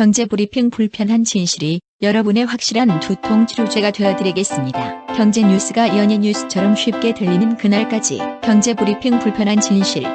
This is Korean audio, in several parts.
경제브리핑 불편한 진실이 여러분의 확실한 두통 치료제가 되어드리겠습니다. 경제뉴스가 연예뉴스처럼 쉽게 들리는 그날까지 경제브리핑 불편한 진실.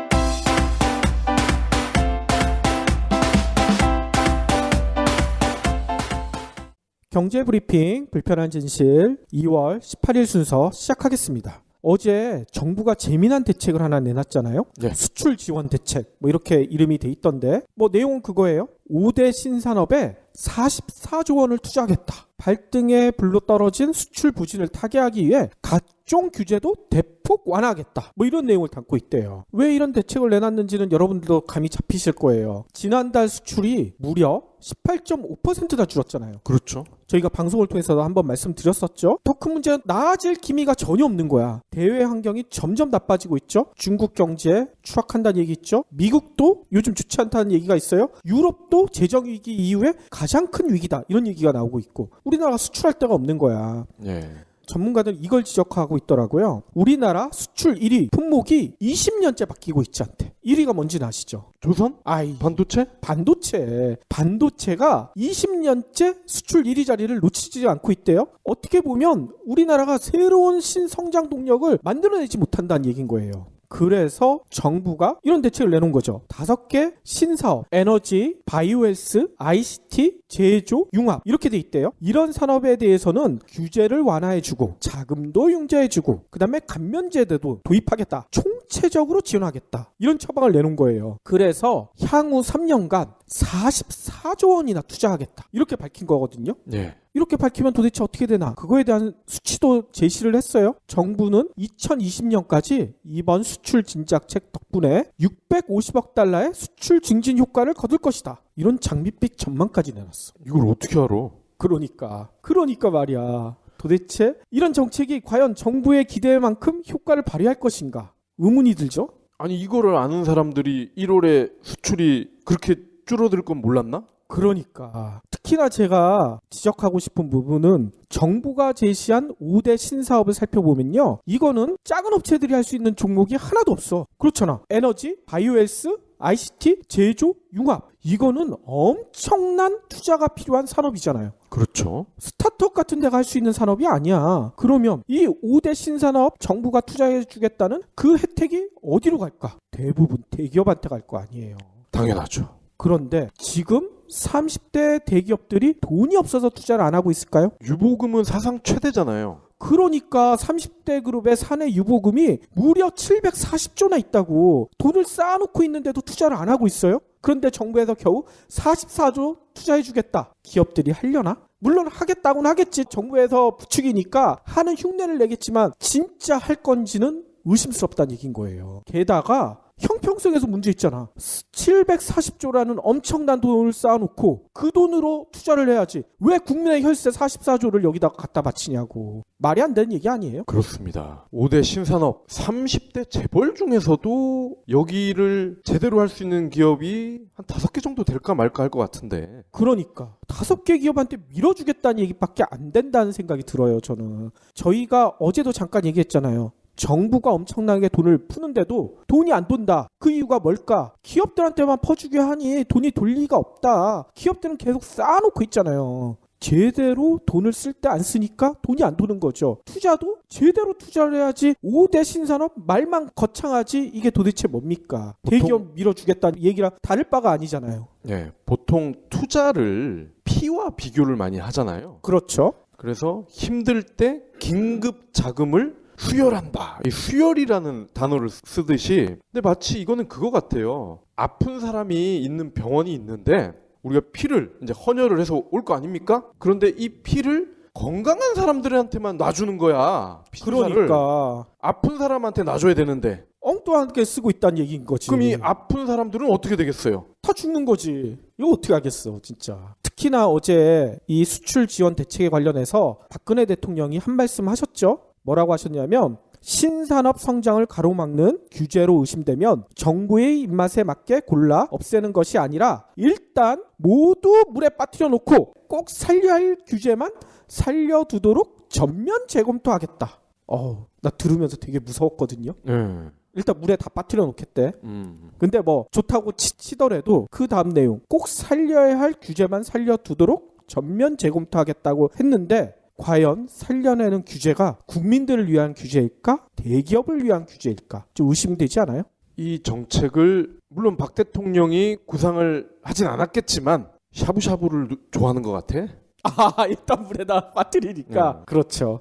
경제브리핑 불편한 진실 2월 18일 순서 시작하겠습니다. 어제 정부가 재미난 대책을 하나 내놨잖아요. 네. 수출 지원 대책 뭐 이렇게 이름이 돼 있던데 뭐 내용은 그거예요. 5대 신산업에 44조 원을 투자하겠다. 발등에 불로 떨어진 수출 부진을 타개하기 위해 각종 규제도 대폭 완화하겠다. 뭐 이런 내용을 담고 있대요. 왜 이런 대책을 내놨는지는 여러분들도 감이 잡히실 거예요. 지난달 수출이 무려 18.5%나 줄었잖아요. 그렇죠. 저희가 방송을 통해서도 한번 말씀드렸었죠. 더 큰 문제는 나아질 기미가 전혀 없는 거야. 대외 환경이 점점 나빠지고 있죠. 중국 경제 추락한다는 얘기 있죠. 미국도 요즘 좋지 않다는 얘기가 있어요. 유럽도 재정 위기 이후에 가장 큰 위기다. 이런 얘기가 나오고 있고 우리나라가 수출할 데가 없는 거야. 네. 전문가들은 이걸 지적하고 있더라고요. 우리나라 수출 1위 품목이 20년째 바뀌고 있지 않대. 1위가 뭔지는 아시죠? 조선? 아이, 반도체? 반도체가 20년째 수출 1위 자리를 놓치지 않고 있대요. 어떻게 보면 우리나라가 새로운 신성장 동력을 만들어내지 못한다는 얘기인 거예요. 그래서 정부가 이런 대책을 내놓은 거죠. 5개 신사업, 에너지, 바이오헬스, ICT, 제조, 융합 이렇게 돼 있대요. 이런 산업에 대해서는 규제를 완화해주고 자금도 융자해주고 그 다음에 감면제도도 도입하겠다. 총체적으로 지원하겠다. 이런 처방을 내놓은 거예요. 그래서 향후 3년간 44조 원이나 투자하겠다. 이렇게 밝힌 거거든요. 네. 이렇게 밝히면 도대체 어떻게 되나? 그거에 대한 수치도 제시를 했어요. 정부는 2020년까지 이번 수출 진작책 덕분에 650억 달러의 수출 증진 효과를 거둘 것이다. 이런 장밋빛 전망까지 내놨어. 이걸 어떻게 알아? 그러니까 말이야. 도대체 이런 정책이 과연 정부의 기대만큼 효과를 발휘할 것인가? 의문이 들죠? 아니 이거를 아는 사람들이 1월에 수출이 그렇게 줄어들 건 몰랐나? 그러니까 특히나 제가 지적하고 싶은 부분은 정부가 제시한 5대 신사업을 살펴보면요. 이거는 작은 업체들이 할 수 있는 종목이 하나도 없어. 그렇잖아. 에너지, 바이오헬스, ICT, 제조, 융합. 이거는 엄청난 투자가 필요한 산업이잖아요. 그렇죠. 스타트업 같은 데가 할 수 있는 산업이 아니야. 그러면 이 5대 신산업 정부가 투자해 주겠다는 그 혜택이 어디로 갈까? 대부분 대기업한테 갈 거 아니에요. 당연하죠. 그런데 지금 30대 대기업들이 돈이 없어서 투자를 안 하고 있을까요? 유보금은 사상 최대잖아요. 그러니까 30대 그룹의 사내 유보금이 무려 740조나 있다고. 돈을 쌓아놓고 있는데도 투자를 안 하고 있어요? 그런데 정부에서 겨우 44조 투자해주겠다. 기업들이 하려나? 물론 하겠다고는 하겠지. 정부에서 부추기니까 하는 흉내를 내겠지만 진짜 할 건지는 의심스럽다는 얘기인 거예요. 게다가 형평성에서 문제 있잖아. 740조라는 엄청난 돈을 쌓아놓고 그 돈으로 투자를 해야지. 왜 국민의 혈세 44조를 여기다가 갖다 바치냐고. 말이 안 되는 얘기 아니에요? 그렇습니다. 5대 신산업 30대 재벌 중에서도 여기를 제대로 할 수 있는 기업이 한 5개 정도 될까 말까 할 것 같은데. 그러니까 5개 기업한테 밀어주겠다는 얘기밖에 안 된다는 생각이 들어요. 저는. 저희가 어제도 잠깐 얘기했잖아요. 정부가 엄청나게 돈을 푸는데도 돈이 안 돈다. 그 이유가 뭘까? 기업들한테만 퍼주게 하니 돈이 돌 리가 없다. 기업들은 계속 쌓아놓고 있잖아요. 제대로 돈을 쓸 때 안 쓰니까 돈이 안 도는 거죠. 투자도 제대로 투자를 해야지. 5대 신산업 말만 거창하지 이게 도대체 뭡니까? 대기업 밀어주겠다는 얘기랑 다를 바가 아니잖아요. 네, 보통 투자를 피와 비교를 많이 하잖아요. 그렇죠. 그래서 힘들 때 긴급 자금을 수혈한다. 이 수혈이라는 단어를 쓰듯이 근데 마치 이거는 그거 같아요. 아픈 사람이 있는 병원이 있는데 우리가 피를 이제 헌혈을 해서 올 거 아닙니까? 그런데 이 피를 건강한 사람들한테만 놔주는 거야. 그러니까 아픈 사람한테 놔줘야 되는데 엉뚱하게 쓰고 있다는 얘기인 거지. 그럼 이 아픈 사람들은 어떻게 되겠어요? 다 죽는 거지. 이거 어떻게 하겠어 진짜. 특히나 어제 이 수출 지원 대책에 관련해서 박근혜 대통령이 한 말씀 하셨죠. 뭐라고 하셨냐면 신산업 성장을 가로막는 규제로 의심되면 정부의 입맛에 맞게 골라 없애는 것이 아니라 일단 모두 물에 빠뜨려 놓고 꼭 살려야 할 규제만 살려두도록 전면 재검토하겠다. 나 들으면서 되게 무서웠거든요. 네. 일단 물에 다 빠뜨려 놓겠대. 근데 뭐 좋다고 치더라도 그 다음 내용 꼭 살려야 할 규제만 살려두도록 전면 재검토하겠다고 했는데 과연 살려내는 규제가 국민들을 위한 규제일까? 대기업을 위한 규제일까? 좀 의심되지 않아요? 이 정책을 물론 박 대통령이 구상을 하진 않았겠지만 샤브샤브를 좋아하는 것 같아. 일단 물에다 빠뜨리니까. 그렇죠.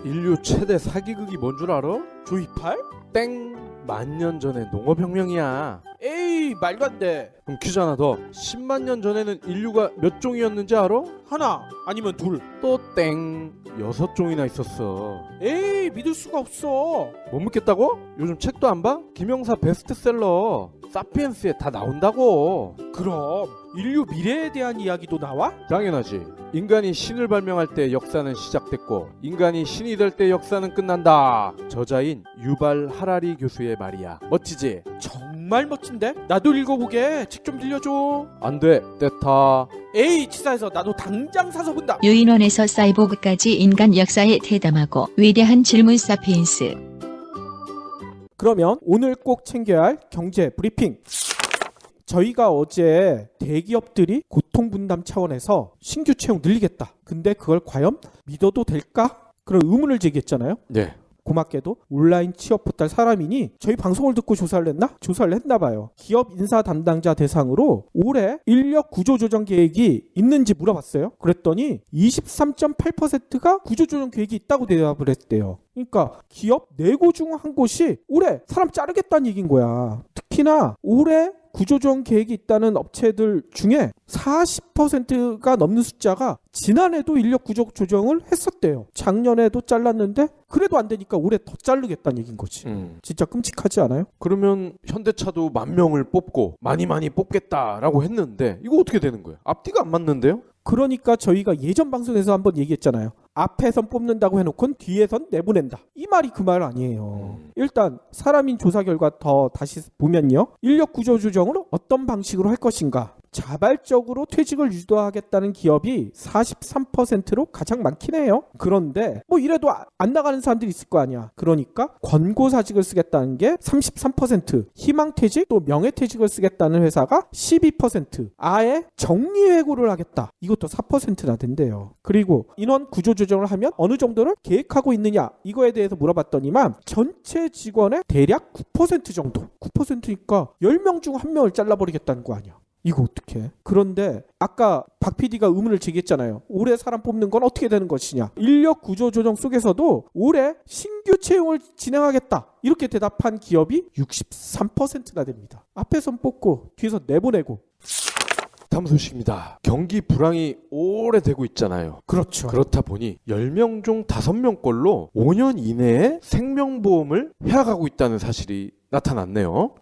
인류 최대 사기극이 뭔 줄 알아? 조이팔? 땡! 만년 전에 농업혁명이야. 에이 말도 안 돼. 그럼 퀴즈 하나 더. 10만 년 전에는 인류가 몇 종이었는지 알아? 하나 아니면 둘. 또 땡! 6종이나 있었어. 에이 믿을 수가 없어. 못 믿겠다고? 요즘 책도 안 봐? 김영사 베스트셀러 사피엔스에 다 나온다고. 그럼 인류 미래에 대한 이야기도 나와? 당연하지. 인간이 신을 발명할 때 역사는 시작됐고 인간이 신이 될 때 역사는 끝난다. 저자인 유발 하라리 교수의 말이야. 멋지지? 정말 멋진데? 나도 읽어보게. 책 좀 빌려줘. 안 돼. 때타. 에이 치사해서 나도 당장 사서 본다. 유인원에서 사이보그까지 인간 역사에 대담하고 위대한 질문 사피엔스. 그러면 오늘 꼭 챙겨야 할 경제 브리핑. 저희가 어제 대기업들이 고통분담 차원에서 신규 채용 늘리겠다. 근데 그걸 과연 믿어도 될까? 그런 의문을 제기했잖아요. 네. 고맙게도 온라인 취업 포털 사람이니 저희 방송을 듣고 조사를 했나? 조사를 했나 봐요. 기업 인사 담당자 대상으로 올해 인력 구조 조정 계획이 있는지 물어봤어요. 그랬더니 23.8%가 구조 조정 계획이 있다고 대답을 했대요. 그러니까 기업 4곳 중 한 곳이 올해 사람 자르겠다는 얘기인 거야. 특히나 올해 구조조정 계획이 있다는 업체들 중에 40%가 넘는 숫자가 지난해도 인력 구조 조정을 했었대요. 작년에도 잘랐는데 그래도 안 되니까 올해 더 자르겠다는 얘기인 거지. 진짜 끔찍하지 않아요? 그러면 현대차도 10,000명을 뽑고 많이 뽑겠다라고 했는데 이거 어떻게 되는 거예요? 앞뒤가 안 맞는데요? 그러니까 저희가 예전 방송에서 한번 얘기했잖아요. 앞에선 뽑는다고 해놓고는 뒤에선 내보낸다. 이 말이 그 말 아니에요. 일단 사람인 조사 결과 더 다시 보면요. 인력 구조 조정을 어떤 방식으로 할 것인가. 자발적으로 퇴직을 유도하겠다는 기업이 43%로 가장 많긴 해요. 그런데 뭐 이래도 안 나가는 사람들이 있을 거 아니야. 그러니까 권고사직을 쓰겠다는 게 33%, 희망퇴직 또 명예퇴직을 쓰겠다는 회사가 12%, 아예 정리해고를 하겠다. 이것도 4%나 된대요. 그리고 인원 구조조정을 하면 어느 정도를 계획하고 있느냐 이거에 대해서 물어봤더니만 전체 직원의 대략 9% 정도. 9%니까 10명 중 1명을 잘라버리겠다는 거 아니야. 이거 어떡해? 그런데 아까 박 PD가 의문을 제기했잖아요. 올해 사람 뽑는 건 어떻게 되는 것이냐. 인력 구조 조정 속에서도 올해 신규 채용을 진행하겠다. 이렇게 대답한 기업이 63%나 됩니다. 앞에선 뽑고 뒤에서 내보내고. 다음 소식입니다. 경기 불황이 오래되고 있잖아요. 그렇죠. 그렇다 보니 10명 중 5명꼴로 5년 이내에 생명보험을 해약하고 있다는 사실이 나타났네요.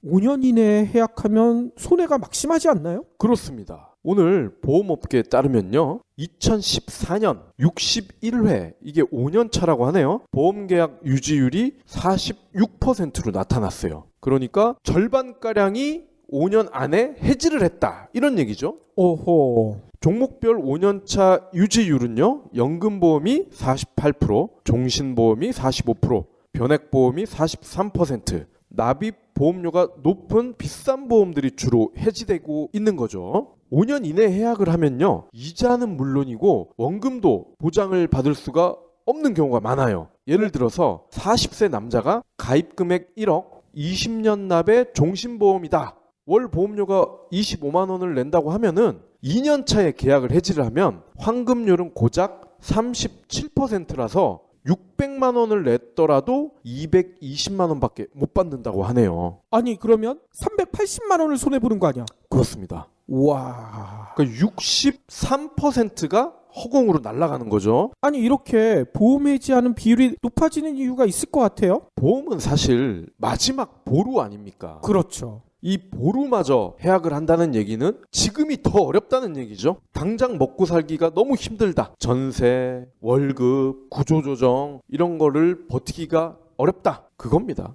5년 이내에 해약하면 손해가 막심하지 않나요? 그렇습니다. 오늘 보험업계에 따르면요. 2014년 61회 이게 5년 차라고 하네요. 보험계약 유지율이 46%로 나타났어요. 그러니까 절반가량이 5년 안에 해지를 했다. 이런 얘기죠. 오호. 종목별 5년차 유지율은요. 연금보험이 48%, 종신보험이 45%, 변액보험이 43%, 납입보험료가 높은 비싼 보험들이 주로 해지되고 있는 거죠. 5년 이내 해약을 하면요. 이자는 물론이고 원금도 보장을 받을 수가 없는 경우가 많아요. 예를 들어서 40세 남자가 가입금액 1억, 20년 납의 종신보험이다. 월 보험료가 25만 원을 낸다고 하면은 2년 차에 계약을 해지를 하면 환급률은 고작 37%라서 600만 원을 냈더라도 220만 원밖에 못 받는다고 하네요. 아니 그러면 380만 원을 손해보는 거 아니야? 그렇습니다. 와. 그러니까 63%가 허공으로 날아가는 거죠. 아니 이렇게 보험 해지하는 비율이 높아지는 이유가 있을 것 같아요? 보험은 사실 마지막 보루 아닙니까? 그렇죠. 이 보루마저 해약을 한다는 얘기는 지금이 더 어렵다는 얘기죠. 당장 먹고 살기가 너무 힘들다. 전세, 월급, 구조조정 이런 거를 버티기가 어렵다. 그겁니다.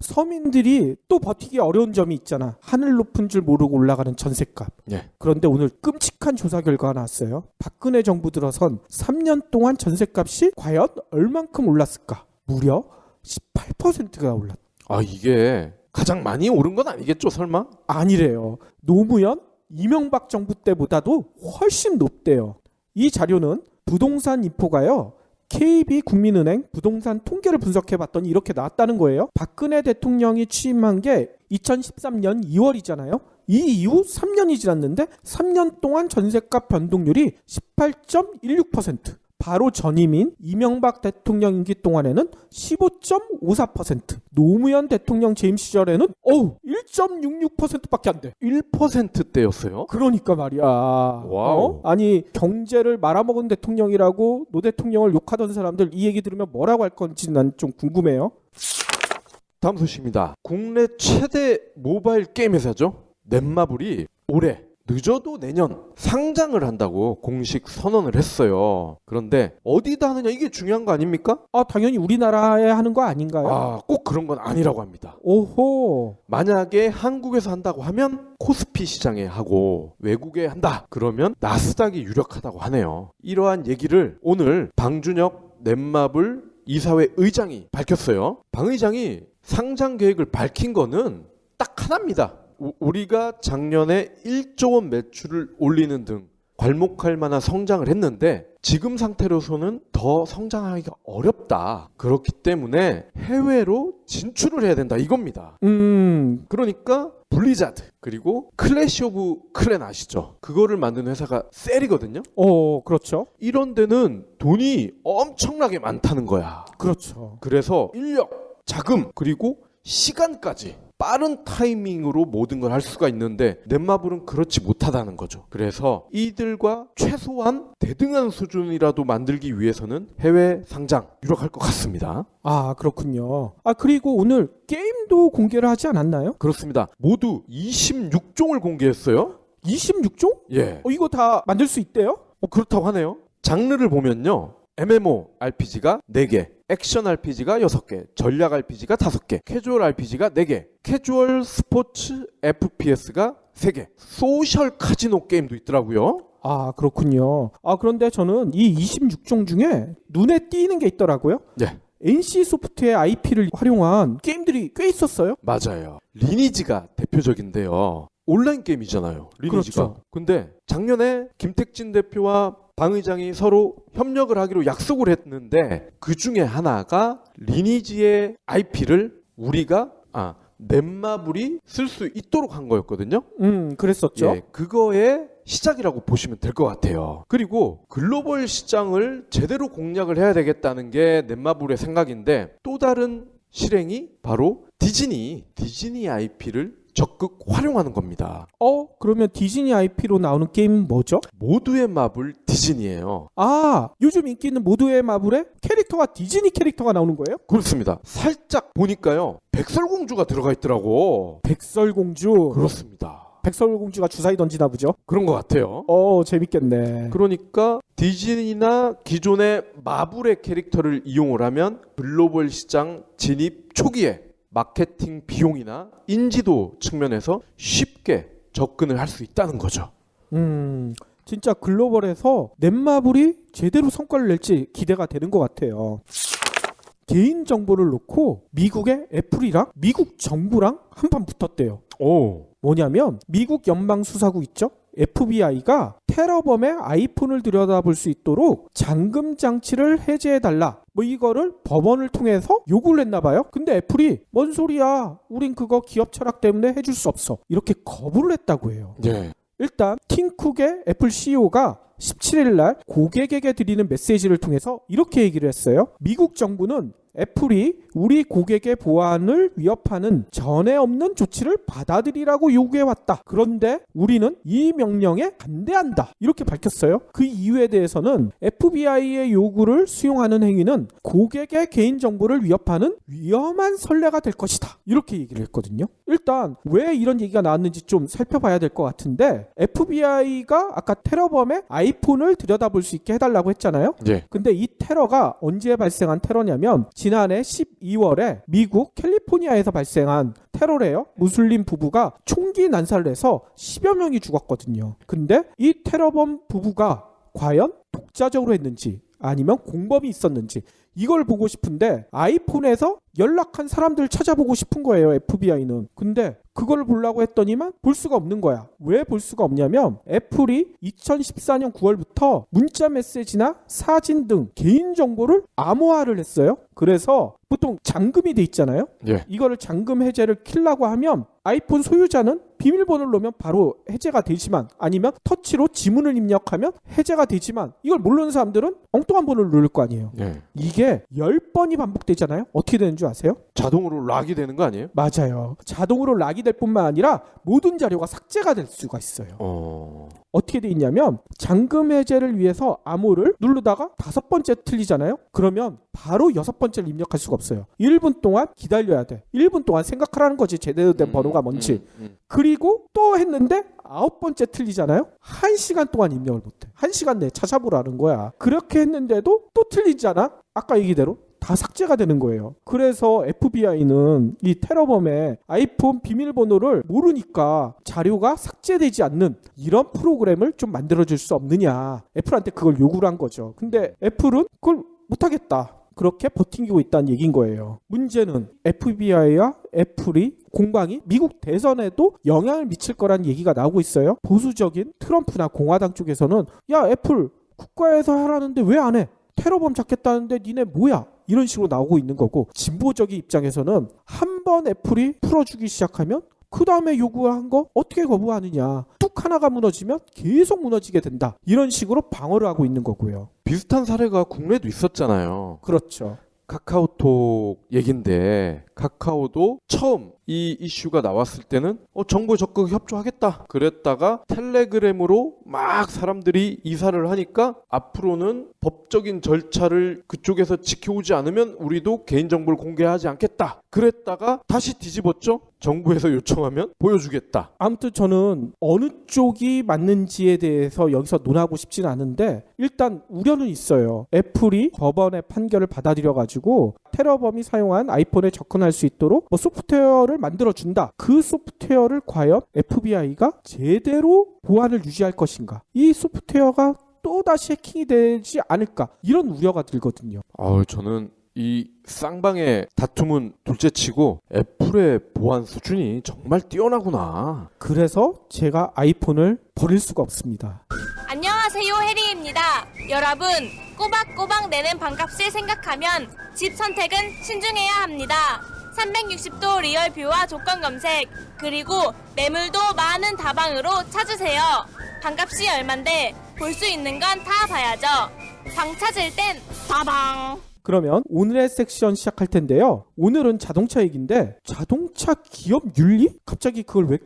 서민들이 또 버티기 어려운 점이 있잖아. 하늘 높은 줄 모르고 올라가는 전셋값. 예. 그런데 오늘 끔찍한 조사 결과가 나왔어요. 박근혜 정부 들어선 3년 동안 전셋값이 과연 얼만큼 올랐을까? 무려 18%가 올랐다. 아, 이게 가장 많이 오른 건 아니겠죠, 설마? 아니래요. 노무현, 이명박 정부 때보다도 훨씬 높대요. 이 자료는 부동산 인포가요. KB국민은행 부동산 통계를 분석해봤더니 이렇게 나왔다는 거예요. 박근혜 대통령이 취임한 게 2013년 2월이잖아요. 이 이후 3년이 지났는데 3년 동안 전셋값 변동률이 18.16%. 바로 전임인 이명박 대통령 임기 동안에는 15.54%. 노무현 대통령 재임 시절에는 1.66%밖에 안 돼. 1%대였어요? 그러니까 말이야. 와우. 아니 경제를 말아먹은 대통령이라고 노 대통령을 욕하던 사람들 이 얘기 들으면 뭐라고 할 건지 난 좀 궁금해요. 다음 소식입니다. 국내 최대 모바일 게임 회사죠. 넷마블이 올해 늦어도 내년 상장을 한다고 공식 선언을 했어요. 그런데 어디다 하느냐 이게 중요한 거 아닙니까? 당연히 우리나라에 하는 거 아닌가요? 꼭 그런 건 아니라고 합니다. 오호. 만약에 한국에서 한다고 하면 코스피 시장에 하고 외국에 한다 그러면 나스닥이 유력하다고 하네요. 이러한 얘기를 오늘 방준혁 넷마블 이사회 의장이 밝혔어요. 방 의장이 상장 계획을 밝힌 거는 딱 하나입니다. 우리가 작년에 1조 원 매출을 올리는 등 괄목할 만한 성장을 했는데 지금 상태로서는 더 성장하기가 어렵다. 그렇기 때문에 해외로 진출을 해야 된다 이겁니다. 그러니까 블리자드 그리고 클래시 오브 클랜 아시죠? 그거를 만든 회사가 셀이거든요. 그렇죠. 이런 데는 돈이 엄청나게 많다는 거야. 그렇죠. 그래서 인력, 자금 그리고 시간까지 빠른 타이밍으로 모든 걸 할 수가 있는데 넷마블은 그렇지 못하다는 거죠. 그래서 이들과 최소한 대등한 수준이라도 만들기 위해서는 해외 상장 유력할 것 같습니다. 그렇군요. 그리고 오늘 게임도 공개를 하지 않았나요? 그렇습니다. 모두 26종을 공개했어요. 26종? 예. 이거 다 만들 수 있대요? 그렇다고 하네요. 장르를 보면요. MMORPG가 4개, 액션 RPG가 6개, 전략 RPG가 5개, 캐주얼 RPG가 4개, 캐주얼 스포츠 FPS가 3개, 소셜 카지노 게임도 있더라고요. 그렇군요. 그런데 저는 이 26종 중에 눈에 띄는 게 있더라고요. 네. NC소프트의 IP를 활용한 게임들이 꽤 있었어요. 맞아요. 리니지가 대표적인데요. 온라인 게임이잖아요. 리니지가. 그렇죠. 근데 작년에 김택진 대표와 방 의장이 서로 협력을 하기로 약속을 했는데 그 중에 하나가 리니지의 IP를 우리가 넷마블이 쓸 수 있도록 한 거였거든요. 그랬었죠. 예, 그거의 시작이라고 보시면 될 것 같아요. 그리고 글로벌 시장을 제대로 공략을 해야 되겠다는 게 넷마블의 생각인데 또 다른 실행이 바로 디즈니 IP를 적극 활용하는 겁니다. 그러면 디즈니 IP로 나오는 게임은 뭐죠? 모두의 마블 디즈니예요. 요즘 인기 있는 모두의 마블에 캐릭터가 디즈니 캐릭터가 나오는 거예요? 그렇습니다. 살짝 보니까요. 백설공주가 들어가 있더라고. 백설공주. 그렇습니다. 백설공주가 주사위 던지나 보죠? 그런 것 같아요. 재밌겠네. 그러니까 디즈니나 기존의 마블의 캐릭터를 이용을 하면 글로벌 시장 진입 초기에 마케팅 비용이나 인지도 측면에서 쉽게 접근을 할 수 있다는 거죠. 진짜 글로벌에서 넷마블이 제대로 성과를 낼지 기대가 되는 것 같아요. 개인 정보를 놓고 미국의 애플이랑 미국 정부랑 한판 붙었대요. 뭐냐면 미국 연방수사국 있죠? FBI가 테러범의 아이폰을 들여다볼 수 있도록 잠금 장치를 해제해달라. 이거를 법원을 통해서 요구를 했나 봐요. 근데 애플이 뭔 소리야. 우린 그거 기업 철학 때문에 해줄 수 없어. 이렇게 거부를 했다고 해요. 네. 일단 팀쿡의 애플 CEO가 17일 날 고객에게 드리는 메시지를 통해서 이렇게 얘기를 했어요. 미국 정부는 애플이 우리 고객의 보안을 위협하는 전에 없는 조치를 받아들이라고 요구해왔다. 그런데 우리는 이 명령에 반대한다. 이렇게 밝혔어요. 그 이유에 대해서는 FBI의 요구를 수용하는 행위는 고객의 개인정보를 위협하는 위험한 선례가 될 것이다. 이렇게 얘기를 했거든요. 일단 왜 이런 얘기가 나왔는지 좀 살펴봐야 될 것 같은데 FBI가 아까 테러범의 아이폰을 들여다볼 수 있게 해달라고 했잖아요. 예. 근데 이 테러가 언제 발생한 테러냐면 지난해 12월에 미국 캘리포니아에서 발생한 테러래요. 무슬림 부부가 총기 난사를 해서 10여 명이 죽었거든요. 근데 이 테러범 부부가 과연 독자적으로 했는지 아니면 공범이 있었는지 이걸 보고 싶은데 아이폰에서 연락한 사람들 찾아보고 싶은 거예요. FBI는. 근데 그걸 보려고 했더니만 볼 수가 없는 거야. 왜 볼 수가 없냐면 애플이 2014년 9월부터 문자 메시지나 사진 등 개인정보를 암호화를 했어요. 그래서 보통 잠금이 돼 있잖아요. 예. 이거를 잠금 해제를 키려고 하면 아이폰 소유자는 비밀번호를 넣으면 바로 해제가 되지만 아니면 터치로 지문을 입력하면 해제가 되지만 이걸 모르는 사람들은 엉뚱한 번호를 누를 거 아니에요. 예. 이게 10번이 반복되잖아요. 어떻게 되는 줄 아세요? 자동으로 락이 되는 거 아니에요? 맞아요. 자동으로 락이 될 뿐만 아니라 모든 자료가 삭제가 될 수가 있어요. 어떻게 돼 있냐면 잠금 해제를 위해서 암호를 누르다가 5번째 틀리잖아요. 그러면 바로 6번째를 입력할 수가 없어요. 1분 동안 기다려야 돼. 1분 동안 생각하라는 거지. 제대로 된 번호가 뭔지. 그리고 또 했는데 9번째 틀리잖아요. 1시간 동안 입력을 못해. 1시간 내에 찾아보라는 거야. 그렇게 했는데도 또 틀리잖아. 아까 얘기대로 다 삭제가 되는 거예요. 그래서 FBI는 이 테러범의 아이폰 비밀번호를 모르니까 자료가 삭제되지 않는 이런 프로그램을 좀 만들어줄 수 없느냐. 애플한테 그걸 요구를 한 거죠. 근데 애플은 그걸 못하겠다. 그렇게 버티고 있다는 얘기인 거예요. 문제는 FBI와 애플이 공방이 미국 대선에도 영향을 미칠 거라는 얘기가 나오고 있어요. 보수적인 트럼프나 공화당 쪽에서는 야 애플 국가에서 하라는데 왜 안 해? 테러범 잡겠다는데 니네 뭐야? 이런 식으로 나오고 있는 거고 진보적인 입장에서는 한 번 애플이 풀어주기 시작하면 그 다음에 요구한 거 어떻게 거부하느냐. 뚝 하나가 무너지면 계속 무너지게 된다. 이런 식으로 방어를 하고 있는 거고요. 비슷한 사례가 국내에도 있었잖아요. 그렇죠. 카카오톡 얘긴데 카카오도 처음 이 이슈가 나왔을 때는 정보 적극 협조하겠다 그랬다가 텔레그램으로 막 사람들이 이사를 하니까 앞으로는 법적인 절차를 그쪽에서 지켜오지 않으면 우리도 개인정보를 공개하지 않겠다 그랬다가 다시 뒤집었죠. 정부에서 요청하면 보여주겠다. 아무튼 저는 어느 쪽이 맞는지에 대해서 여기서 논하고 싶지는 않은데 일단 우려는 있어요. 애플이 법원의 판결을 받아들여가지고 테러범이 사용한 아이폰에 접근할 수 있도록 소프트웨어를 만들어준다. 그 소프트웨어를 과연 FBI가 제대로 보안을 유지할 것인가. 이 소프트웨어가 또다시 해킹이 되지 않을까. 이런 우려가 들거든요. 저는 이 쌍방의 다툼은 둘째치고 애플의 보안 수준이 정말 뛰어나구나. 그래서 제가 아이폰을 버릴 수가 없습니다. 안녕하세요, 해리입니다. 여러분, 꼬박꼬박 내는 반값을 생각하면 집 선택은 신중해야 합니다. 360도 리얼 뷰와 조건 검색, 그리고 매물도 많은 다방으로 찾으세요. 반값이 얼만데 볼 수 있는 건 다 봐야죠. 방 찾을 땐 다방. 그러면 오늘의 섹션 시작할 텐데요. 오늘은 자동차 얘기인데 자동차 기업 윤리? 갑자기 그걸 왜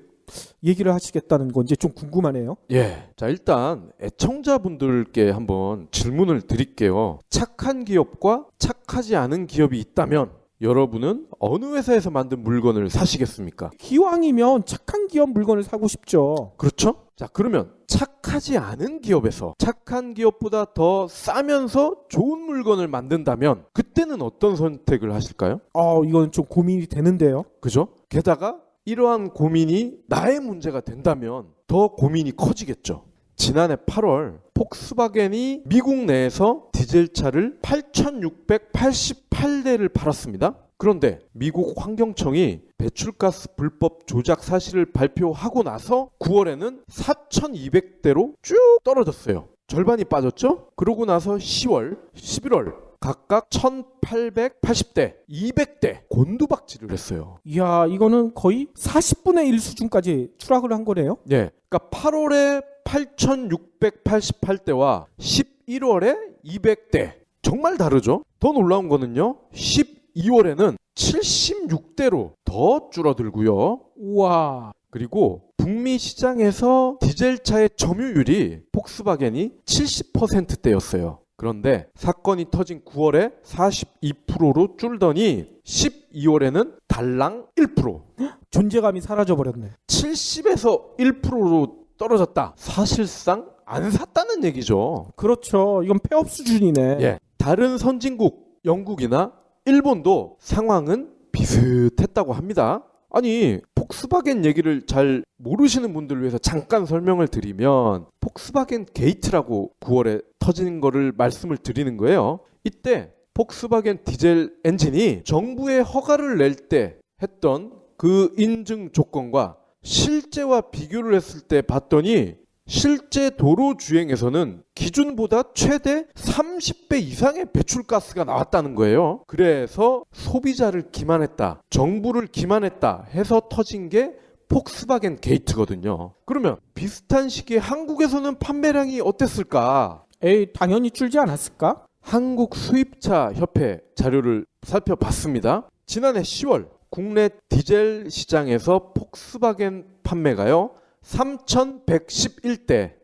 얘기를 하시겠다는 건지 좀 궁금하네요. 예. 자, 일단 애청자분들께 한번 질문을 드릴게요. 착한 기업과 착하지 않은 기업이 있다면 여러분은 어느 회사에서 만든 물건을 사시겠습니까? 기왕이면 착한 기업 물건을 사고 싶죠. 그렇죠? 자, 그러면 착하지 않은 기업에서 착한 기업보다 더 싸면서 좋은 물건을 만든다면 그때는 어떤 선택을 하실까요? 이건 좀 고민이 되는데요. 그죠? 게다가 이러한 고민이 나의 문제가 된다면 더 고민이 커지겠죠. 지난해 8월 폭스바겐이 미국 내에서 디젤차를 8,688대를 팔았습니다. 그런데 미국 환경청이 배출가스 불법 조작 사실을 발표하고 나서 9월에는 4,200대로 쭉 떨어졌어요. 절반이 빠졌죠? 그러고 나서 10월, 11월 각각 1,880대, 200대 곤두박질을 했어요. 이야, 이거는 거의 40분의 1 수준까지 추락을 한 거네요. 예. 그러니까 8월에 8,688대와 11월에 200대. 정말 다르죠? 더 놀라운 거는요. 12월에는 76대로 더 줄어들고요. 우와. 그리고 북미 시장에서 디젤차의 점유율이 폭스바겐이 70%대였어요. 그런데 사건이 터진 9월에 42%로 줄더니 12월에는 달랑 1%. 존재감이 사라져버렸네. 70에서 1%로 떨어졌다. 사실상 안 샀다는 얘기죠. 그렇죠. 이건 폐업 수준이네. 예. 다른 선진국 영국이나 일본도 상황은 비슷했다고 합니다. 아니, 폭스바겐 얘기를 잘 모르시는 분들을 위해서 잠깐 설명을 드리면 폭스바겐 게이트라고 9월에 터진 거를 말씀을 드리는 거예요. 이때 폭스바겐 디젤 엔진이 정부에 허가를 낼 때 했던 그 인증 조건과 실제와 비교를 했을 때 봤더니 실제 도로 주행에서는 기준보다 최대 30배 이상의 배출가스가 나왔다는 거예요. 그래서 소비자를 기만했다, 정부를 기만했다 해서 터진 게 폭스바겐 게이트거든요. 그러면 비슷한 시기에 한국에서는 판매량이 어땠을까? 당연히 줄지 않았을까? 한국 수입차 협회 자료를 살펴봤습니다. 지난해 10월 국내 디젤 시장에서 폭스바겐 판매가요 3,111대,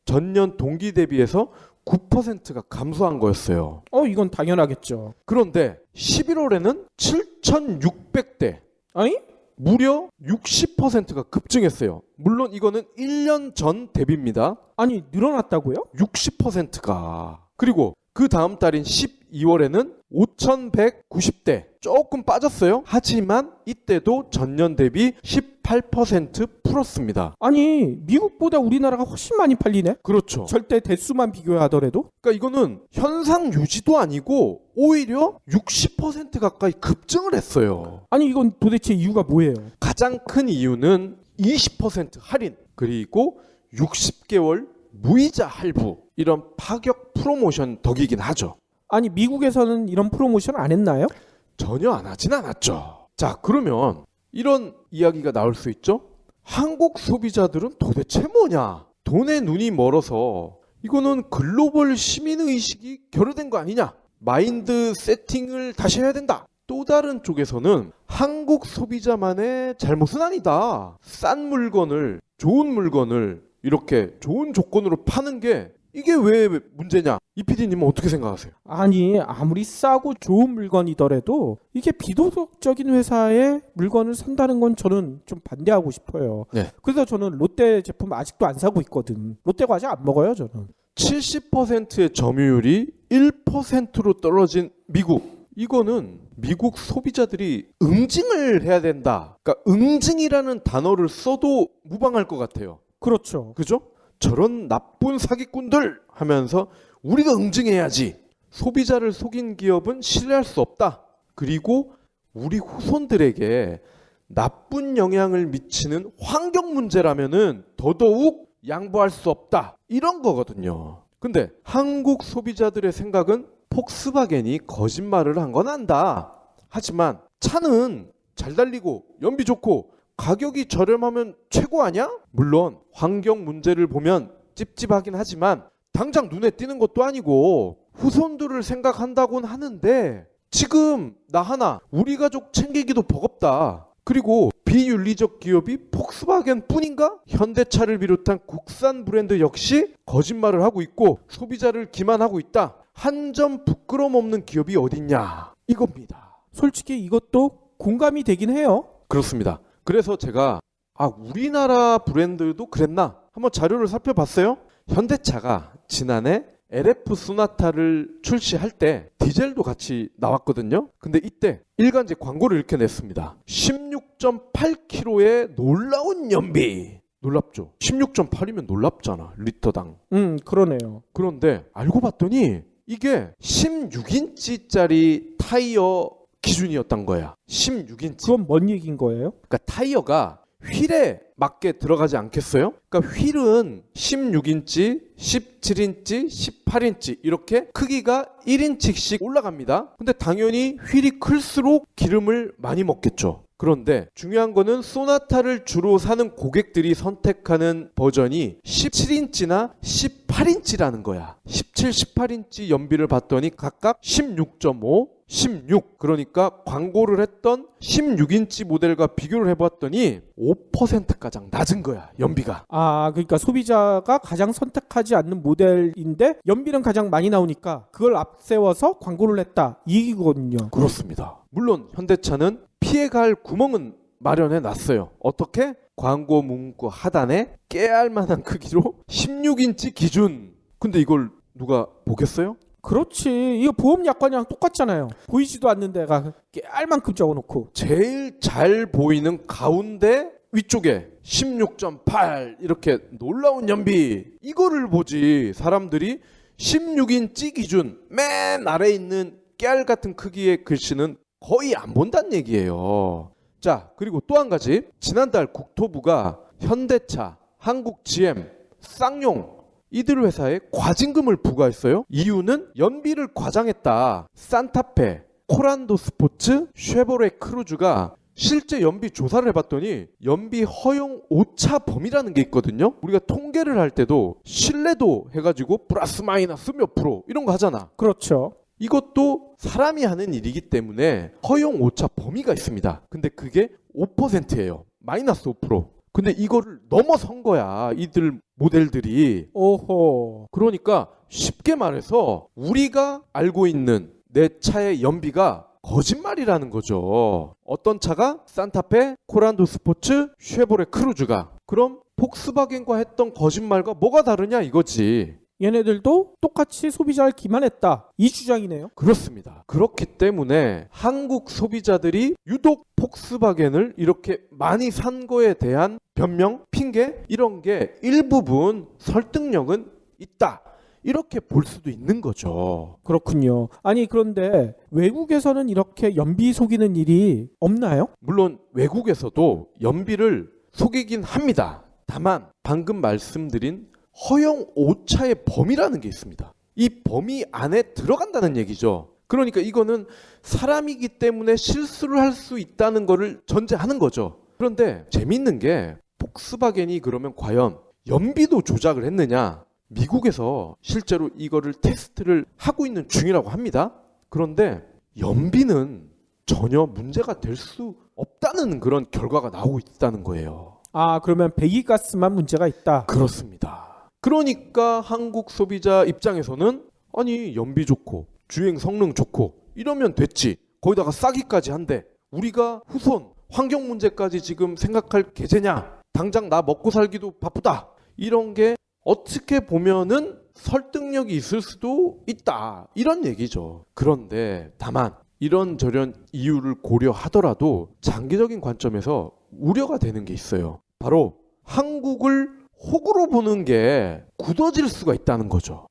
전년 동기 대비해서 9%가 감소한 거였어요. 이건 당연하겠죠. 그런데 11월에는 7,600대, 아니? 무려 60%가 급증했어요. 물론 이거는 1년 전 대비입니다. 아니, 늘어났다고요? 60%가. 그리고 그 다음 달인 12월에는 5,190대, 조금 빠졌어요. 하지만 이때도 전년 대비 18% 풀었습니다. 아니, 미국보다 우리나라가 훨씬 많이 팔리네? 그렇죠. 절대 대수만 비교하더라도? 그러니까 이거는 현상 유지도 아니고 오히려 60% 가까이 급증을 했어요. 아니, 이건 도대체 이유가 뭐예요? 가장 큰 이유는 20% 할인, 그리고 60개월 무이자 할부, 이런 파격 프로모션 덕이긴 하죠. 아니, 미국에서는 이런 프로모션 안 했나요? 전혀 안 하진 않았죠. 자, 그러면 이런 이야기가 나올 수 있죠. 한국 소비자들은 도대체 뭐냐? 돈에 눈이 멀어서 이거는 글로벌 시민의식이 결여된 거 아니냐? 마인드 세팅을 다시 해야 된다. 또 다른 쪽에서는 한국 소비자만의 잘못은 아니다. 싼 물건을, 좋은 물건을 이렇게 좋은 조건으로 파는 게 이게 왜 문제냐? 이 PD님은 어떻게 생각하세요? 아니, 아무리 싸고 좋은 물건이더라도 이게 비도덕적인 회사의 물건을 산다는 건 저는 좀 반대하고 싶어요. 네. 그래서 저는 롯데 제품 아직도 안 사고 있거든. 롯데 과자 안 먹어요, 저는. 70%의 점유율이 1%로 떨어진 미국. 이거는 미국 소비자들이 응징을 해야 된다. 그러니까 응징이라는 단어를 써도 무방할 것 같아요. 그렇죠. 그죠? 저런 나쁜 사기꾼들 하면서 우리가 응징해야지. 소비자를 속인 기업은 신뢰할 수 없다. 그리고 우리 후손들에게 나쁜 영향을 미치는 환경 문제라면은 더더욱 양보할 수 없다. 이런 거거든요. 근데 한국 소비자들의 생각은 폭스바겐이 거짓말을 한 건 안다. 하지만 차는 잘 달리고 연비 좋고 가격이 저렴하면 최고 아니야? 물론 환경 문제를 보면 찝찝하긴 하지만 당장 눈에 띄는 것도 아니고 후손들을 생각한다고는 하는데 지금 나 하나 우리 가족 챙기기도 버겁다. 그리고 비윤리적 기업이 폭스바겐 뿐인가? 현대차를 비롯한 국산 브랜드 역시 거짓말을 하고 있고 소비자를 기만하고 있다. 한 점 부끄럼 없는 기업이 어딨냐? 이겁니다. 솔직히 이것도 공감이 되긴 해요. 그렇습니다. 그래서 제가 우리나라 브랜드도 그랬나? 한번 자료를 살펴봤어요. 현대차가 지난해 LF 소나타를 출시할 때 디젤도 같이 나왔거든요. 근데 이때 일간지 광고를 이렇게 냈습니다. 16.8kg의 놀라운 연비. 놀랍죠? 16.8이면 놀랍잖아. 리터당. 그러네요. 그런데 알고 봤더니 이게 16인치짜리 타이어 기준이었던 거야. 16인치. 그건 뭔 얘기인 거예요? 그러니까 타이어가 휠에 맞게 들어가지 않겠어요? 그러니까 휠은 16인치, 17인치, 18인치 이렇게 크기가 1인치씩 올라갑니다. 근데 당연히 휠이 클수록 기름을 많이 먹겠죠. 그런데 중요한 거는 소나타를 주로 사는 고객들이 선택하는 버전이 17인치나 18인치라는 거야. 17, 18인치 연비를 봤더니 각각 16.5, 16. 그러니까 광고를 했던 16인치 모델과 비교를 해봤더니 5%가량 낮은 거야, 연비가. 그러니까 소비자가 가장 선택하지 않는 모델인데 연비는 가장 많이 나오니까 그걸 앞세워서 광고를 했다. 이 얘기거든요. 그렇습니다. 물론 현대차는 피해갈 구멍은 마련해 놨어요. 어떻게? 광고 문구 하단에 깨알 만한 크기로 16인치 기준. 근데 이걸 누가 보겠어요? 그렇지. 이거 보험 약관이랑 똑같잖아요. 보이지도 않는 데가 깨알만큼 적어놓고. 제일 잘 보이는 가운데 위쪽에 16.8 이렇게 놀라운 연비 이거를 보지 사람들이 16인치 기준 맨 아래에 있는 깨알 같은 크기의 글씨는 거의 안 본다는 얘기예요. 자, 그리고 또 한 가지 지난달 국토부가 현대차, 한국 GM, 쌍용 이들 회사에 과징금을 부과했어요. 이유는 연비를 과장했다. 산타페, 코란도 스포츠, 쉐보레 크루즈가 실제 연비 조사를 해봤더니 연비 허용 오차 범위라는 게 있거든요. 우리가 통계를 할 때도 신뢰도 해가지고 플러스 마이너스 몇 프로 이런 거 하잖아. 그렇죠. 이것도 사람이 하는 일이기 때문에 허용 오차 범위가 있습니다. 근데 그게 5%예요. 마이너스 5%. 근데 이거를 넘어선 거야. 이들 모델들이. 오호. 그러니까 쉽게 말해서 우리가 알고 있는 내 차의 연비가 거짓말이라는 거죠. 어떤 차가 산타페, 코란도 스포츠, 쉐보레 크루즈가 그럼 폭스바겐과 했던 거짓말과 뭐가 다르냐 이거지. 얘네들도 똑같이 소비자를 기만했다. 이 주장이네요. 그렇습니다. 그렇기 때문에 한국 소비자들이 유독 폭스바겐을 이렇게 많이 산 거에 대한 변명, 핑계 이런 게 일부분 설득력은 있다. 이렇게 볼 수도 있는 거죠. 그렇군요. 아니 그런데 외국에서는 이렇게 연비 속이는 일이 없나요? 물론 외국에서도 연비를 속이긴 합니다. 다만 방금 말씀드린 허용 오차의 범위라는 게 있습니다. 이 범위 안에 들어간다는 얘기죠. 그러니까 이거는 사람이기 때문에 실수를 할 수 있다는 거를 전제하는 거죠. 그런데 재밌는 게 폭스바겐이 그러면 과연 연비도 조작을 했느냐? 미국에서 실제로 이거를 테스트를 하고 있는 중이라고 합니다. 그런데 연비는 전혀 문제가 될 수 없다는 그런 결과가 나오고 있다는 거예요. 아 그러면 배기가스만 문제가 있다. 그렇습니다. 그러니까 한국 소비자 입장에서는 아니 연비 좋고 주행 성능 좋고 이러면 됐지. 거기다가 싸기까지 한데 우리가 후손 환경 문제까지 지금 생각할 계제냐. 당장 나 먹고 살기도 바쁘다. 이런 게 어떻게 보면은 설득력이 있을 수도 있다. 이런 얘기죠. 그런데 다만 이런저런 이유를 고려하더라도 장기적인 관점에서 우려가 되는 게 있어요. 바로 한국을 호구로 보는 게 굳어질 수가 있다는 거죠.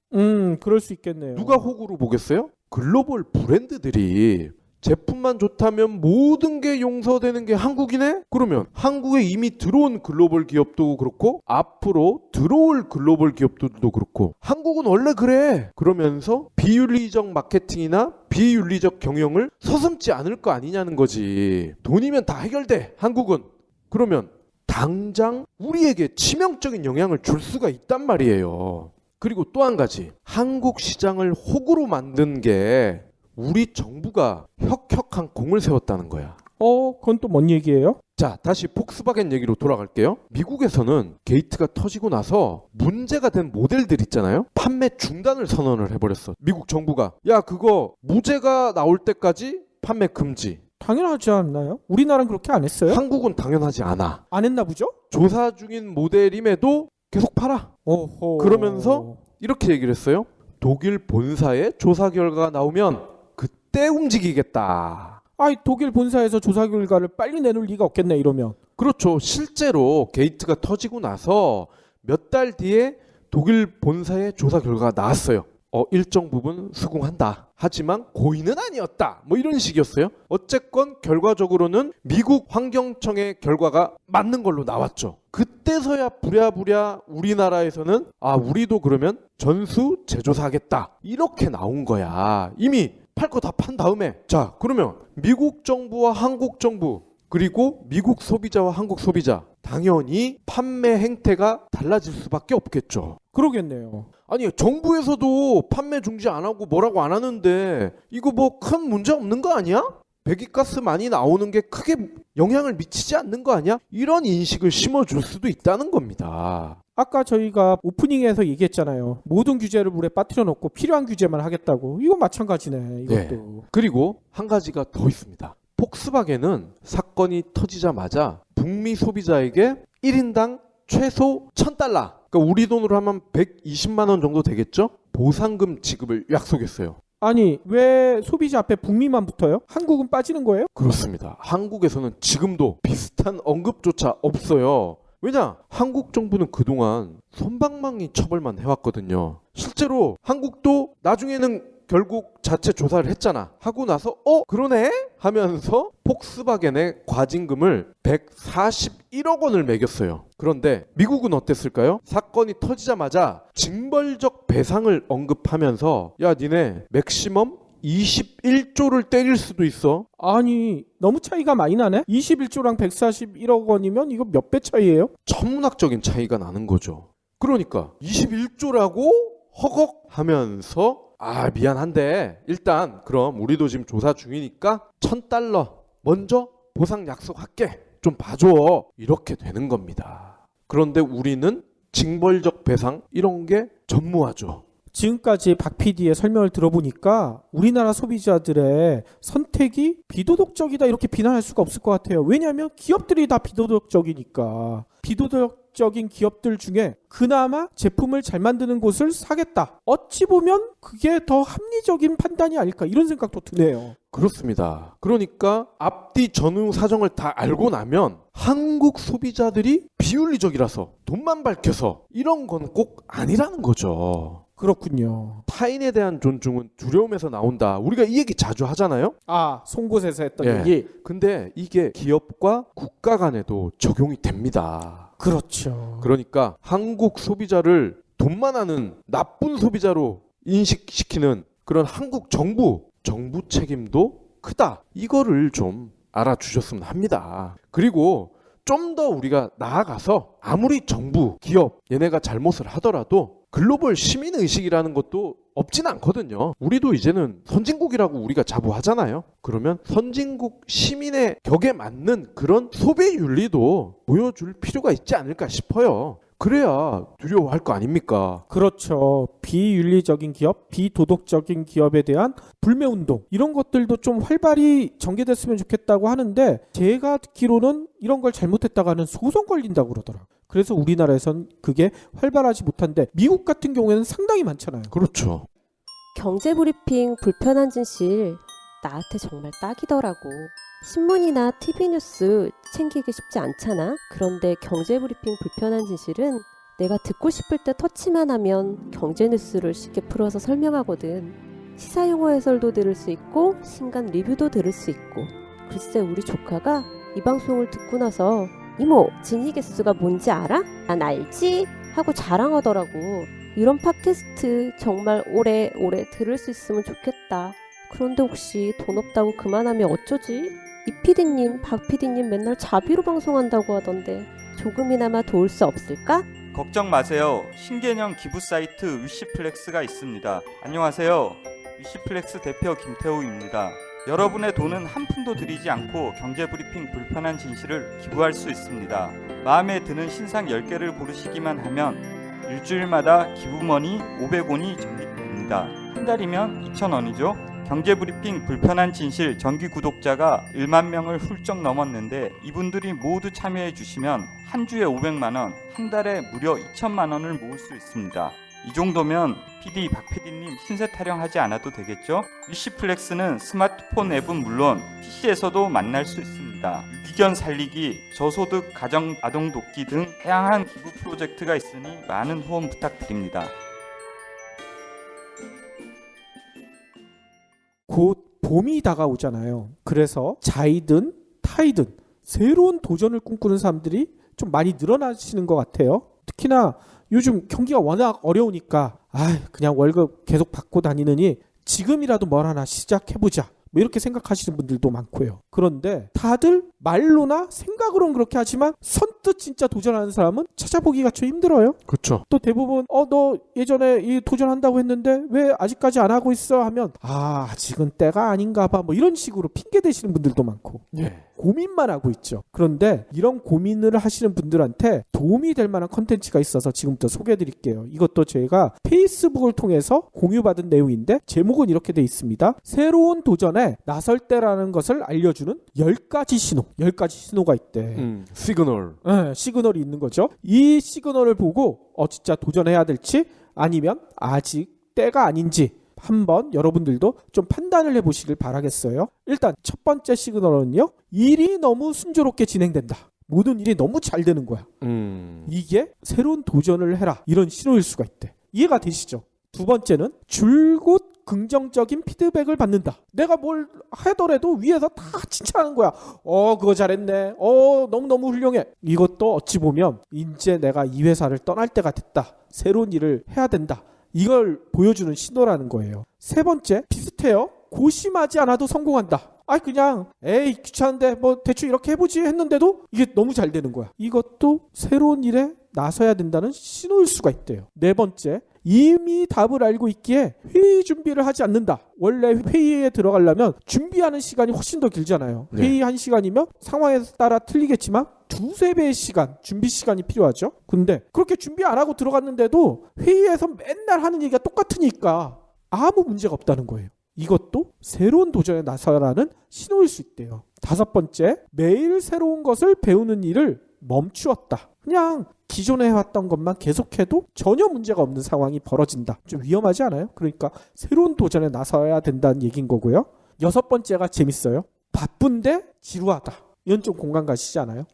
그럴 수 있겠네요. 누가 호구로 보겠어요? 글로벌 브랜드들이 제품만 좋다면 모든 게 용서되는 게 한국이네? 그러면 한국에 이미 들어온 글로벌 기업도 그렇고 앞으로 들어올 글로벌 기업들도 그렇고 한국은 원래 그래! 그러면서 비윤리적 마케팅이나 비윤리적 경영을 서슴지 않을 거 아니냐는 거지. 돈이면 다 해결돼! 한국은. 그러면 당장 우리에게 치명적인 영향을 줄 수가 있단 말이에요. 그리고 또 한 가지. 한국 시장을 호구로 만든 게 우리 정부가 혁혁한 공을 세웠다는 거야. 그건 또 뭔 얘기예요? 자, 다시 폭스바겐 얘기로 돌아갈게요. 미국에서는 게이트가 터지고 나서 문제가 된 모델들 있잖아요. 판매 중단을 선언을 해버렸어. 미국 정부가. 야, 그거 무죄가 나올 때까지 판매 금지. 당연하지 않나요? 우리나라는 그렇게 안 했어요? 한국은 당연하지 않아. 안 했나 보죠? 조사 중인 모델임에도 계속 팔아. 오호. 그러면서 이렇게 얘기를 했어요. 독일 본사의 조사 결과가 나오면 그때 움직이겠다. 아이 독일 본사에서 조사 결과를 빨리 내놓을 리가 없겠네 이러면. 그렇죠. 실제로 게이트가 터지고 나서 몇 달 뒤에 독일 본사의 조사 결과가 나왔어요. 일정 부분 수긍한다. 하지만 고의는 아니었다. 뭐 이런 식이었어요. 어쨌건 결과적으로는 미국 환경청의 결과가 맞는 걸로 나왔죠. 그때서야 부랴부랴 우리나라에서는 우리도 그러면 전수 재조사하겠다. 이렇게 나온 거야. 이미 팔 거 다 판 다음에. 자, 그러면 미국 정부와 한국 정부 그리고 미국 소비자와 한국 소비자 당연히 판매 행태가 달라질 수밖에 없겠죠. 그러겠네요. 아니 정부에서도 판매 중지 안 하고 뭐라고 안 하는데 이거 뭐 큰 문제 없는 거 아니야? 배기가스 많이 나오는 게 크게 영향을 미치지 않는 거 아니야? 이런 인식을 심어줄 수도 있다는 겁니다. 아까 저희가 오프닝에서 얘기했잖아요. 모든 규제를 물에 빠뜨려 놓고 필요한 규제만 하겠다고. 이거 마찬가지네. 이것도. 네. 그리고 한 가지가 더 있습니다. 폭스바겐은 사건이 터지자마자 북미 소비자에게 1인당 최소 1,000달러, 그러니까 우리 돈으로 하면 120만 원 정도 되겠죠? 보상금 지급을 약속했어요. 아니 왜 소비자 앞에 북미만 붙어요? 한국은 빠지는 거예요? 그렇습니다. 한국에서는 지금도 비슷한 언급조차 없어요. 왜냐? 한국 정부는 그동안 솜방망이 처벌만 해왔거든요. 실제로 한국도 나중에는 결국 자체 조사를 했잖아. 하고 나서 그러네? 하면서 폭스바겐의 과징금을 141억 원을 매겼어요. 그런데 미국은 어땠을까요? 사건이 터지자마자 징벌적 배상을 언급하면서 야 니네 맥시멈 21조를 때릴 수도 있어. 아니 너무 차이가 많이 나네. 21조랑 141억 원이면 이거 몇 배 차이예요? 천문학적인 차이가 나는 거죠. 그러니까 21조라고 허걱 하면서 미안한데 일단 그럼 우리도 지금 조사 중이니까 1,000달러 먼저 보상 약속할게. 좀 봐줘. 이렇게 되는 겁니다. 그런데 우리는 징벌적 배상 이런 게 전무하죠. 지금까지 박 PD의 설명을 들어보니까 우리나라 소비자들의 선택이 비도덕적이다 이렇게 비난할 수가 없을 것 같아요. 왜냐하면 기업들이 다 비도덕적이니까. 비도덕적인 기업들 중에 그나마 제품을 잘 만드는 곳을 사겠다. 어찌 보면 그게 더 합리적인 판단이 아닐까 이런 생각도 드네요. 그렇습니다. 그러니까 앞뒤 전후 사정을 다 알고 나면 한국 소비자들이 비윤리적이라서 돈만 밝혀서 이런 건 꼭 아니라는 거죠. 그렇군요. 타인에 대한 존중은 두려움에서 나온다. 우리가 이 얘기 자주 하잖아요. 송곳에서 했던 예. 얘기. 근데 이게 기업과 국가 간에도 적용이 됩니다. 그렇죠. 그러니까 한국 소비자를 돈만 하는 나쁜 소비자로 인식시키는 그런 한국 정부 책임도 크다. 이거를 좀 알아주셨으면 합니다. 그리고 좀 더 우리가 나아가서 아무리 정부, 기업 얘네가 잘못을 하더라도 글로벌 시민의식이라는 것도 없진 않거든요. 우리도 이제는 선진국이라고 우리가 자부하잖아요. 그러면 선진국 시민의 격에 맞는 그런 소비 윤리도 보여줄 필요가 있지 않을까 싶어요. 그래야 두려워할 거 아닙니까? 그렇죠. 비윤리적인 기업, 비도덕적인 기업에 대한 불매운동 이런 것들도 좀 활발히 전개됐으면 좋겠다고 하는데 제가 듣기로는 이런 걸 잘못했다가 하는 소송 걸린다고 그러더라고요. 그래서 우리나라에선 그게 활발하지 못한데 미국 같은 경우에는 상당히 많잖아요. 그렇죠. 경제브리핑 불편한 진실 나한테 정말 딱이더라고. 신문이나 TV 뉴스 챙기기 쉽지 않잖아. 그런데 경제브리핑 불편한 진실은 내가 듣고 싶을 때 터치만 하면 경제 뉴스를 쉽게 풀어서 설명하거든. 시사 용어 해설도 들을 수 있고 신간 리뷰도 들을 수 있고. 글쎄 우리 조카가 이 방송을 듣고 나서 이모 진위 개수가 뭔지 알아? 난 알지? 하고 자랑하더라고. 이런 팟캐스트 정말 오래오래 들을 수 있으면 좋겠다. 그런데 혹시 돈 없다고 그만하면 어쩌지? 이 PD님, 박 PD님 맨날 자비로 방송한다고 하던데 조금이나마 도울 수 없을까? 걱정 마세요. 신개념 기부 사이트 위시플렉스가 있습니다. 안녕하세요. 위시플렉스 대표 김태우입니다. 여러분의 돈은 한 푼도 들이지 않고 경제브리핑 불편한 진실을 기부할 수 있습니다. 마음에 드는 신상 10개를 고르시기만 하면 일주일마다 기부머니 500원이 적립됩니다. 한 달이면 2,000원이죠. 경제브리핑 불편한 진실 정기 구독자가 1만 명을 훌쩍 넘었는데 이분들이 모두 참여해 주시면 한 주에 500만 원, 한 달에 무려 2천만 원을 모을 수 있습니다. 이 정도면 PD, 박 PD님 신세 타령하지 않아도 되겠죠? 위시플렉스는 스마트폰 앱은 물론 PC에서도 만날 수 있습니다. 유기견 살리기, 저소득 가정 아동 돕기 등 다양한 기부 프로젝트가 있으니 많은 후원 부탁드립니다. 곧 봄이 다가오잖아요. 그래서 자이든 타이든 새로운 도전을 꿈꾸는 사람들이 좀 많이 늘어나시는 것 같아요. 특히나 요즘 경기가 워낙 어려우니까 그냥 월급 계속 받고 다니느니 지금이라도 뭘 하나 시작해보자 뭐 이렇게 생각하시는 분들도 많고요. 그런데 다들 말로나 생각으로는 그렇게 하지만 선뜻 진짜 도전하는 사람은 찾아보기가 좀 힘들어요. 그렇죠. 또 대부분 너 예전에 이 도전한다고 했는데 왜 아직까지 안 하고 있어 하면 아직은 때가 아닌가 봐 뭐 이런 식으로 핑계 대시는 분들도 많고 예. 고민만 하고 있죠. 그런데 이런 고민을 하시는 분들한테 도움이 될 만한 컨텐츠가 있어서 지금부터 소개해드릴게요. 이것도 제가 페이스북을 통해서 공유받은 내용인데 제목은 이렇게 돼 있습니다. 새로운 도전에 나설 때라는 것을 알려주는 10가지 신호. 10가지 신호가 있대. 시그널. 네, 시그널이 있는 거죠. 이 시그널을 보고 진짜 도전해야 될지 아니면 아직 때가 아닌지 한번 여러분들도 좀 판단을 해보시길 바라겠어요. 일단 첫 번째 시그널은요. 일이 너무 순조롭게 진행된다. 모든 일이 너무 잘 되는 거야. 이게 새로운 도전을 해라. 이런 신호일 수가 있대. 이해가 되시죠? 두 번째는 줄곧 긍정적인 피드백을 받는다. 내가 뭘 하더라도 위에서 다 칭찬하는 거야. 그거 잘했네. 너무너무 훌륭해. 이것도 어찌 보면 이제 내가 이 회사를 떠날 때가 됐다. 새로운 일을 해야 된다. 이걸 보여주는 신호라는 거예요. 세 번째, 비슷해요. 고심하지 않아도 성공한다. 그냥 귀찮은데 뭐 대충 이렇게 해보지 했는데도 이게 너무 잘 되는 거야. 이것도 새로운 일에 나서야 된다는 신호일 수가 있대요. 네 번째, 이미 답을 알고 있기에 회의 준비를 하지 않는다. 원래 회의에 들어가려면 준비하는 시간이 훨씬 더 길잖아요. 네. 회의 1시간이면 상황에 따라 틀리겠지만 두세 배의 시간, 준비 시간이 필요하죠. 근데 그렇게 준비 안 하고 들어갔는데도 회의에서 맨날 하는 얘기가 똑같으니까 아무 문제가 없다는 거예요. 이것도 새로운 도전에 나서라는 신호일 수 있대요. 다섯 번째, 매일 새로운 것을 배우는 일을 멈추었다. 그냥 기존에 해왔던 것만 계속해도 전혀 문제가 없는 상황이 벌어진다. 좀 위험하지 않아요? 그러니까 새로운 도전에 나서야 된다는 얘기인 거고요. 여섯 번째가 재밌어요. 바쁜데 지루하다. 이건 좀 공감 가시지 않아요?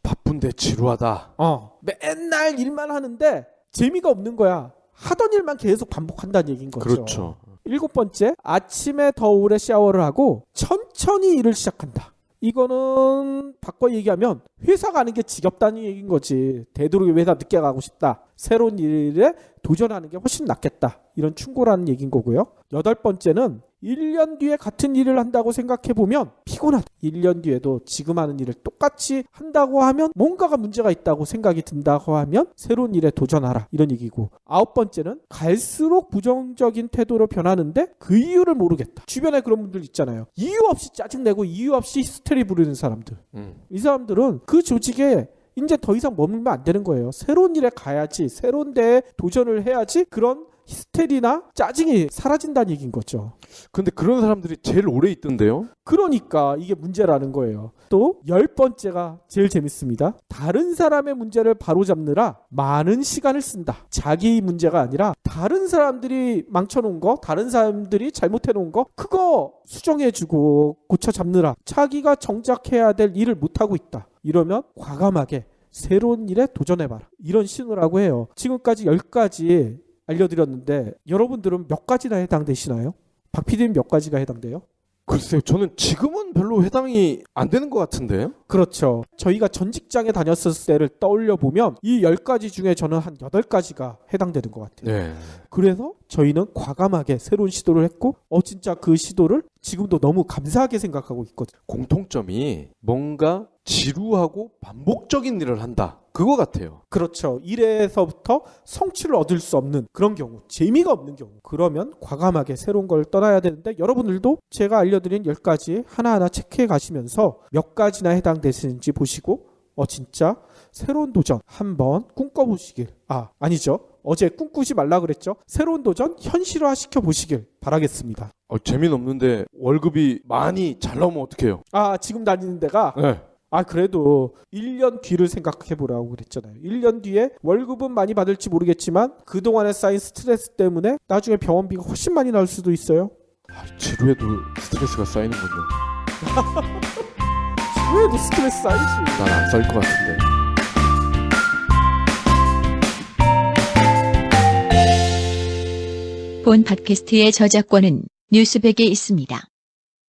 바쁜데 지루하다. 맨날 일만 하는데 재미가 없는 거야. 하던 일만 계속 반복한다는 얘기인 거죠. 그렇죠. 일곱 번째, 아침에 더 오래 샤워를 하고 천천히 일을 시작한다. 이거는 바꿔 얘기하면 회사 가는 게 지겹다는 얘기인 거지. 되도록이면 회사 늦게 가고 싶다. 새로운 일에 도전하는 게 훨씬 낫겠다. 이런 충고라는 얘기인 거고요. 여덟 번째는 1년 뒤에 같은 일을 한다고 생각해보면 피곤하다. 1년 뒤에도 지금 하는 일을 똑같이 한다고 하면 뭔가가 문제가 있다고 생각이 든다고 하면 새로운 일에 도전하라. 이런 얘기고. 아홉 번째는 갈수록 부정적인 태도로 변하는데 그 이유를 모르겠다. 주변에 그런 분들 있잖아요. 이유 없이 짜증내고 이유 없이 히스테리 부르는 사람들. 이 사람들은 그 조직에 이제 더 이상 머물면 안 되는 거예요. 새로운 일에 가야지, 새로운 데에 도전을 해야지 그런 히스테리나 짜증이 사라진다는 얘기인 거죠. 근데 그런 사람들이 제일 오래 있던데요? 그러니까 이게 문제라는 거예요. 또 10번째가 제일 재밌습니다. 다른 사람의 문제를 바로잡느라 많은 시간을 쓴다. 자기 문제가 아니라 다른 사람들이 망쳐놓은 거, 다른 사람들이 잘못해놓은 거 그거 수정해주고 고쳐잡느라 자기가 정작 해야 될 일을 못하고 있다. 이러면 과감하게 새로운 일에 도전해봐라. 이런 신호라고 해요. 지금까지 10가지 알려드렸는데 여러분들은 몇 가지나 해당되시나요? 박 PD는 몇 가지가 해당돼요? 글쎄요. 저는 지금은 별로 해당이 안 되는 것 같은데요? 그렇죠. 저희가 전 직장에 다녔을 때를 떠올려 보면 이 10가지 중에 저는 한 8가지가 해당되는 것 같아요. 네. 그래서 저희는 과감하게 새로운 시도를 했고 진짜 그 시도를 지금도 너무 감사하게 생각하고 있거든요. 공통점이 뭔가 지루하고 반복적인 일을 한다. 그거 같아요. 그렇죠. 일에서부터 성취를 얻을 수 없는 그런 경우, 재미가 없는 경우. 그러면 과감하게 새로운 걸 떠나야 되는데 여러분들도 제가 알려드린 10가지 하나하나 체크해 가시면서 몇 가지나 해당되시는지 보시고 진짜 새로운 도전 한번 꿈꿔보시길. 아니죠. 어제 꿈꾸지 말라 그랬죠. 새로운 도전 현실화 시켜보시길 바라겠습니다. 재미는 없는데 월급이 많이 잘 나오면 어떡해요? 지금 다니는 데가 네. 그래도 1년 뒤를 생각해보라고 그랬잖아요. 1년 뒤에 월급은 많이 받을지 모르겠지만 그동안에 쌓인 스트레스 때문에 나중에 병원비가 훨씬 많이 나올 수도 있어요. 지루해도 스트레스가 쌓이는군요. 지루해도 스트레스 쌓이지. 난 안 쌓일 것 같은데. 본 팟캐스트의 저작권은 뉴스백에 있습니다.